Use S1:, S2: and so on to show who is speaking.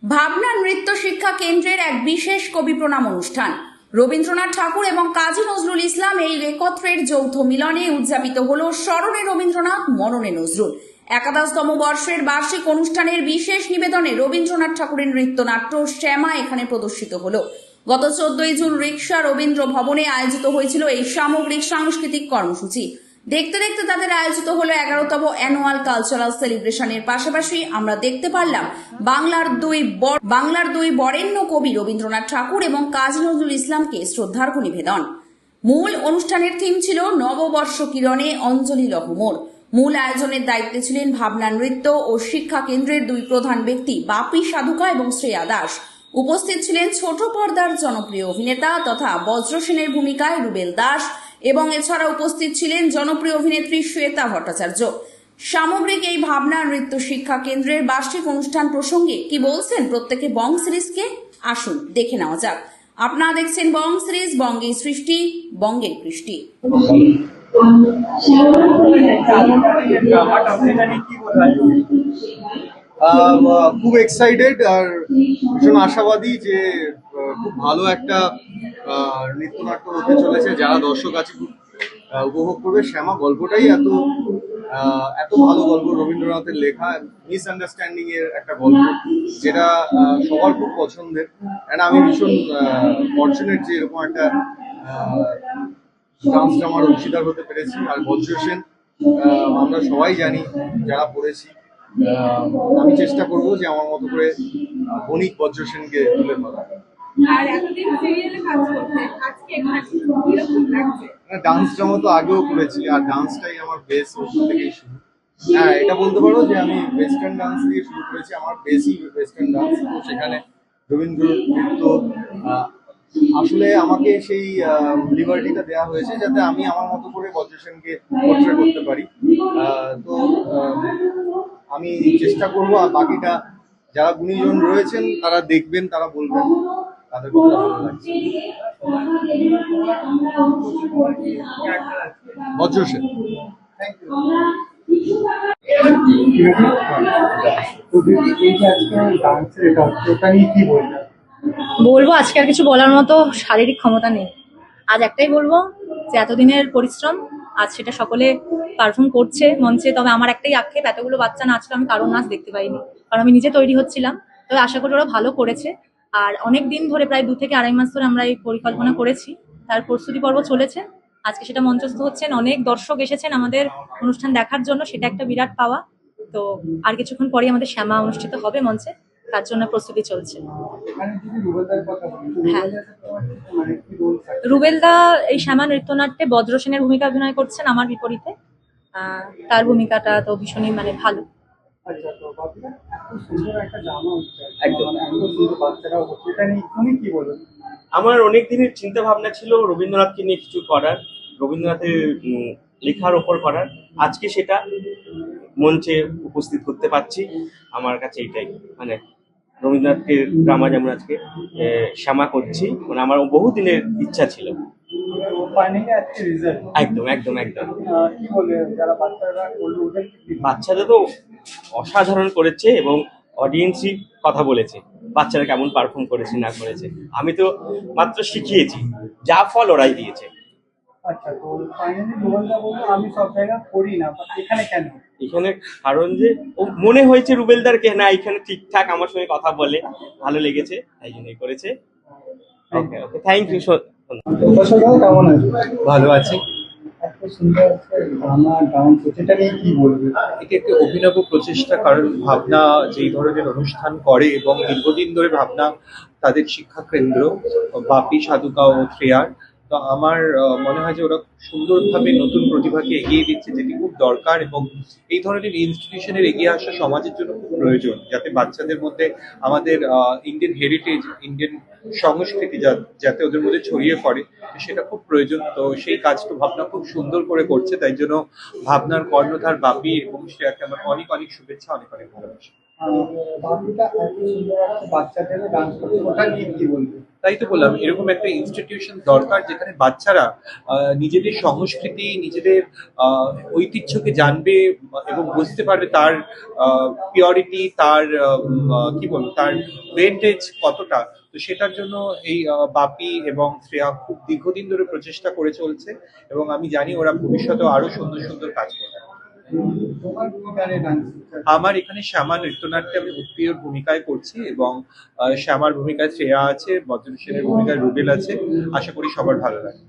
S1: ভাবনা নৃত্য শিক্ষা কেন্দ্রের এক বিশেষ কবি প্রণাম অনুষ্ঠান। রবীন্দ্রনাথ ঠাকুর এবং কাজী নজরুল ইসলাম এই একত্রের যৌথ মিলনে উদযাপিত হল স্মরণে রবীন্দ্রনাথ মননে নজরুল। একাদশতম বর্ষের বার্ষিক অনুষ্ঠানের বিশেষ নিবেদনে রবীন্দ্রনাথ ঠাকুরের নৃত্যনাট্য শ্যামা এখানে প্রদর্শিত হলো। গত 14 জুন রিকশা রবীন্দ্র ভবনে আয়োজিত হয়েছিল এই সামগ্রিক সাংস্কৃতিক কর্মসূচি। দেখতে দেখতে তাদের আয়োজিত হলো 11তম অ্যানুয়াল কালচারাল সেলিব্রেশনের পাশাপাশি আমরা দেখতে পারলাম বাংলার দুই বরেণ্য কবি রবীন্দ্রনাথ ঠাকুর এবং কাজী নজরুল ইসলামকে শ্রদ্ধার্ঘ্য নিবেদন। মূল অনুষ্ঠানের থিম ছিল নববর্ষ কিরণে অঞ্জলি লহমোর। মূল আয়োজনের দায়িত্বে ছিলেন ভাবনা নৃত্য ও শিক্ষা কেন্দ্রের দুই প্রধান ব্যক্তি বাপি সাধুকা এবং শ্রেয়া দাস। উপস্থিত ছিলেন ছোট পর্দার জনপ্রিয় অভিনেতা তথা বজ্র সেনের ভূমিকায় রুবেল দাস এবং এছাড়া উপস্থিত ছিলেন জনপ্রিয় অভিনেত্রী শ্বেতা ভট্টাচার্য। সামগ্রিক এই ভাবনা নৃত্য শিক্ষা কেন্দ্রের বার্ষিক অনুষ্ঠান প্রসঙ্গে কি বলছেন প্রত্যেকে বং সিরিজকে আসুন দেখে নেওয়া যাক। আপনারা দেখছেন বং সিরিজ, বঙ্গের সৃষ্টি, বঙ্গের কৃষ্টি।
S2: খুব এক্সাইটেড আর ভীষণ আশাবাদী যে খুব ভালো একটা নৃত্যনাট্য হতে চলেছে, যারা দর্শক আছে খুব উপভোগ করবে। শ্যামা গল্পটাই এত ভালো গল্প, রবীন্দ্রনাথের লেখা, মিসআন্ডারস্ট্যান্ডিং এর একটা গল্প যেটা সবার খুব পছন্দের। অ্যান্ড আমি ভীষণ ফর্চুনেট যে এরকম একটা ডান্স ড্রামার অংশীদার হতে পেরেছি। আর বজ্র সেন আমরা সবাই জানি যারা পড়েছি। আমি চেষ্টা করব যে আমার মতো করে বণিক বজ্র সেনকে তুলে ধরা। ডান্স ড্রামা তো আগেও করেছি, আর ডান্সটাই আমার বেস, ওখান থেকেই শুরু। হ্যাঁ, এটা বলতে পারো যে আমি ওয়েস্টার্ন ডান্স দিয়ে শুরু করেছি, আমার বেসই ওয়েস্টার্ন ডান্স। তো সেখানে রবীন্দ্র নৃত্য আসলে আমাকে সেই লিবার্টিটা দেওয়া হয়েছে যাতে আমি আমার মতো করে বজ্র সেনকে পোর্ট্রে করতে পারি। তো আমি চেষ্টা করবো, আর বাকিটা যারা গুণীজন রয়েছেন তারা দেখবেন, তারা বলবেন তাদের কথা ভালো লাগছে। বজ্র সেন।
S3: বলবো আজকে আর কিছু বলার মতো শারীরিক ক্ষমতা নেই। আজ একটাই বলবো যে এতদিনের পরিশ্রম আজ সেটা সকলে পারফর্ম করছে মঞ্চে। তবে আমার একটাই আক্ষেপ, এতগুলো বাচ্চা নাচলো, আমি কারোর নাচ দেখতে পাইনি, কারণ আমি নিজে তৈরি হচ্ছিলাম। তবে আশা করি ওরা ভালো করেছে। আর অনেক দিন ধরে, প্রায় 2 থেকে আড়াই মাস ধরে আমরা এই পরিকল্পনা করেছি, তার প্রস্তুতি পর্ব চলেছে। আজকে সেটা মঞ্চস্থ হচ্ছেন, অনেক দর্শক এসেছেন আমাদের অনুষ্ঠান দেখার জন্য, সেটা একটা বিরাট পাওয়া। তো আর কিছুক্ষণ পরেই আমাদের শ্যামা অনুষ্ঠিত হবে মঞ্চে, তার জন্য প্রস্তুতি চলছে। হ্যাঁ, রুবেলদা এই শ্যামা নৃত্যনাট্যে বজ্র সেনের ভূমিকা অভিনয় করছেন আমার বিপরীতে। তার ভূমিকাটা তো ভীষণই ভালো।
S4: আমার অনেক দিনের চিন্তা ভাবনা ছিল রবীন্দ্রনাথকে নিয়ে কিছু করার, রবীন্দ্রনাথের লেখার ওপর করার। আজকে সেটা মঞ্চে উপস্থিত করতে পারছি। আমার কাছে এটাই রবীন্দ্রনাথকে ড্রামা যেমন আজকে শ্যামা করছি, আমার বহুদিনের ইচ্ছা ছিল। একদম একদম একদম বাচ্চারা তো অসাধারণ করেছে এবং অডিয়েন্সই কথা বলেছে বাচ্চারা কেমন পারফর্ম করেছে না করেছে। আমি তো মাত্র শিখিয়েছি, যা ফল ওরাই দিয়েছে। এখানে কারণ যে ও মনে হয়েছে রুবেলদারকে না এখানে ঠিকঠাক আমার সঙ্গে কথা বলে, ভালো লেগেছে, তাই জন্যই করেছে। ওকে ওকে, থ্যাংক ইউ।
S2: ভালো আছি।
S5: এটি একটি অভিনব প্রচেষ্টা, কারণ ভাবনা যেই ধরনের অনুষ্ঠান করে এবং দীর্ঘদিন ধরে ভাবনা তাদের শিক্ষা কেন্দ্র বাপি সাধুকা ও শ্রেয়ার, তো আমার মনে হয় যে ওরা সুন্দরভাবে নতুন প্রতিভাকে এগিয়ে দিচ্ছে, যেটি খুব দরকার। এবং এই ধরনের ইনস্টিটিউশনের এগিয়ে আসা সমাজের জন্য খুব প্রয়োজন, যাতে বাচ্চাদের মধ্যে আমাদের ইন্ডিয়ান হেরিটেজ, ইন্ডিয়ান সংস্কৃতি যাতে ওদের মধ্যে ছড়িয়ে পড়ে, সেটা খুব প্রয়োজন। তো সেই কাজটা ভাবনা খুব সুন্দর করে করছে, তাই জন্য ভাবনার কর্ণধার বাপি এবং শ্রেয়াকে আমার অনেক অনেক শুভেচ্ছা, অনেক অনেক ভালোবাসা।
S2: বাচ্চাদের ডান্স করছে, ওটা নিয়ে কি বলবে?
S5: তাই তো বললাম, এরকম একটা ইনস্টিটিউশন দরকার যেখানে বাচ্চারা নিজেদের সংস্কৃতি, নিজেদের ঐতিহ্যকে জানবে এবং বুঝতে পারবে তার পিওরিটি, তার কি বলবো, তার ওয়েটেজ কতটা। তো সেটার জন্য এই বাপি এবং শ্রেয়া খুব দীর্ঘদিন ধরে প্রচেষ্টা করে চলছে, এবং আমি জানি ওরা ভবিষ্যতে আরো সুন্দর সুন্দর কাজ করবে।
S2: তোমার কি গানে ডান্স?
S5: আমার এখানে শ্যামা নৃত্যনাট্যে আমি উৎপ্রিয়র ভূমিকায় করছি, এবং শ্যামার ভূমিকায় শ্রেয়া আছে, বজ্র সেনের ভূমিকায় রুবেল আছে। আশা করি সবার ভালো লাগে।